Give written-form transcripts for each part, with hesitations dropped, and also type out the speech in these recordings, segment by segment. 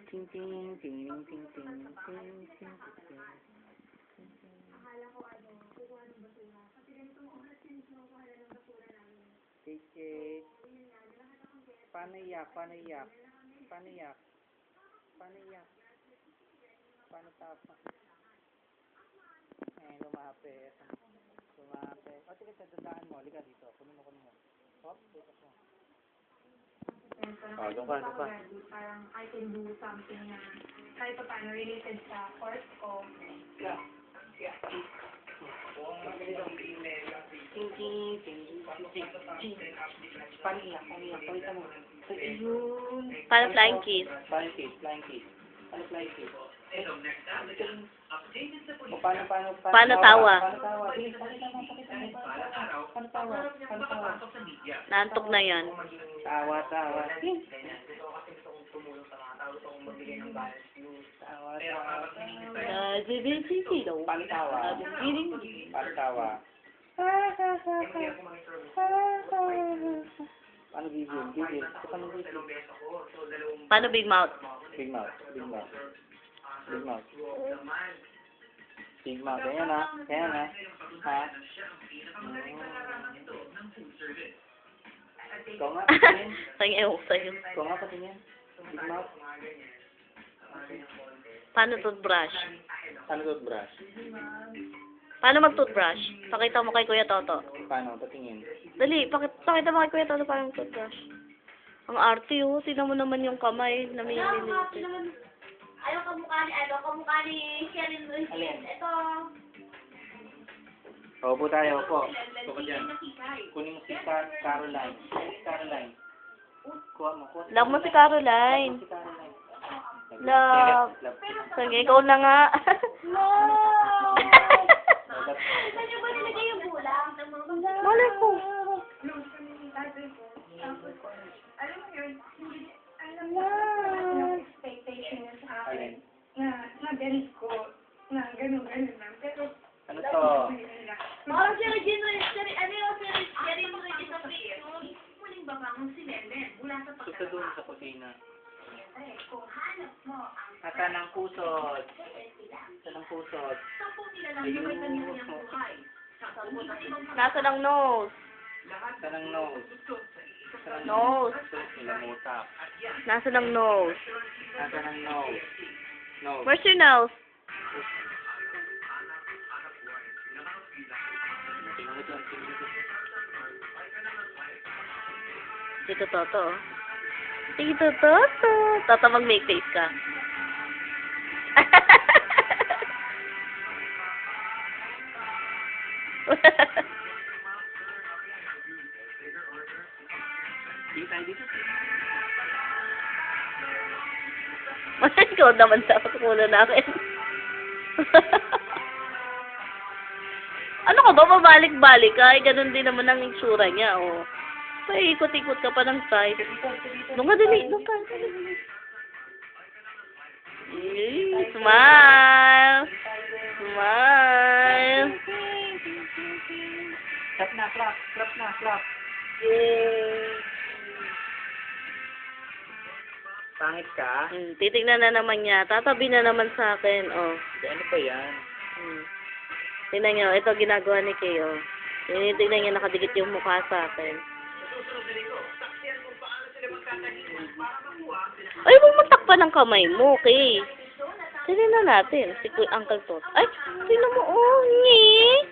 Ting ting ting ting ting ting ting ting. Ticket. Paano iyak? Paano iyak? Paano iyak? Paano iyak? Paano tapa? Lumapit. Lumapit. O, sige, dadaan mo. Liga dito. Kunin mo. Hop, dito mo. Doon ka. Parang I can do something na kahit pa paano related sa course ko. Yeah. Ting ting ting ting ting. Paano iyak? Pakita mo. Paano flying kiss? Flying kiss. Paano flying kiss? O, paano Paano tawa? Paano tawa? Sige, pakita mo. Paano tawa? Naantok na yan. Tawa. Tawa. Paano tawa? Paano tawa? Paano gigil? Paano gigil? Paano big mouth? Big mouth. Ayan na. Ha? Ikaw nga, patingin. Ang ewan ko sa'yo. Ikaw nga, patingin. Big mouth. Paano toothbrush? Paano toothbrush? Paano mag-toothbrush? Pakita mo kay Kuya Toto. Paano? Patingin. Dali, pakita mo kay Kuya Toto paano mag-toothbrush. Ang arte, oh. Tignan mo naman yung kamay na may nilipit. Ayaw kamukha ni Sherilyn Ruiz. Ito. Opo tayo, opo. Opo dyan. Kunin mo si Caroline. Kuha mo. Love mo si Caroline. Si Caroline. Love. Sige, ikaw na nga. Saan niyo ba nilagay yung bulang? Malay ko. Alam mo yun, alam mo, expectation niya sa akin na galit ko, na gano'n lang. Pero, Ano to? parang si Regina, ano yung si Regina Ruiz sa picture? Muling babangon si Lelen mula sa Susa doon sa kusina. kung hanap mo ang Ata ng pusod. sampung nilalang na may kanyang buhay. Sa sampung ng ibang Nasaan ang nose? Ata ng nose. Nose. Nilamutak. Nasaan ang nose? Ata ng nose. Nose. Where's your nose? Tingnan mo doon. Dito Toto. Dito Toto. Toto, mag-make face ka. Dito. Ikaw naman sa kulo namin. Ano ka ba? Pabalik-balik ka? Ay, ganun din naman ang itsura niya, oh. Ay, ikot-ikot ka pa ng side. Doon ka, dali. Smile! Clap. Pangit ka? Titignan na naman niya. Tatabi na naman sa akin, oh. Ano ba yan? Tingnan niyo, ito ginagawa ni Kay, oh. Tinitignan niya nakadikit yung mukha sa akin. Ay, huwag matakpan ng kamay mo, Kay. Tingnan natin, si Uncle Tot. Ay, tingnan mo, oh. Ngi.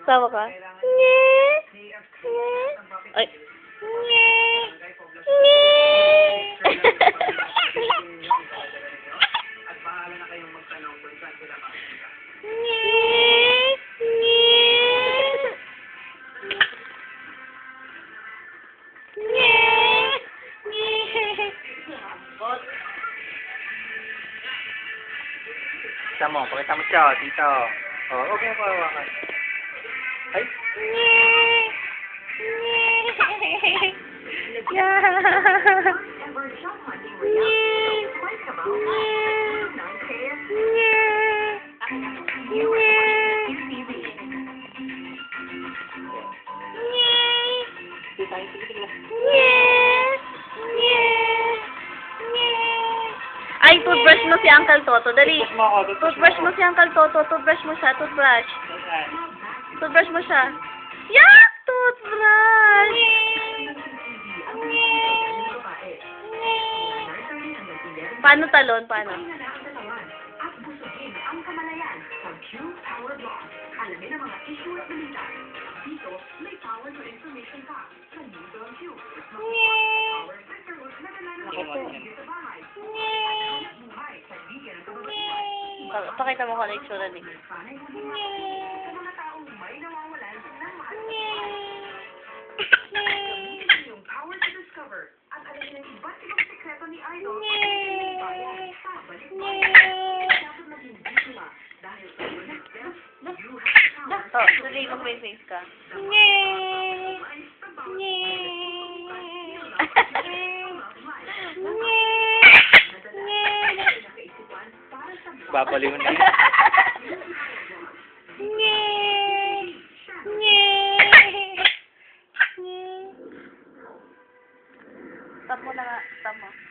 Sawa ka? Ay. Pakita mo siya, dito. Oh, okay po, hawakan. Ay. Tayo, sige, sige. Ay, toothbrush mo si Uncle Toto. Dali. Toothbrush mo ako, Toothbrush mo si Uncle Toto. Toothbrush mo siya. Toothbrush. Ayan. Toothbrush mo siya. Yak! Toothbrush! Paano talon? Paano? Pakita mo kung ano yung itsura ni. Oh, dali mo may face ka. Babaliw na. Stop mo na nga. Stop mo.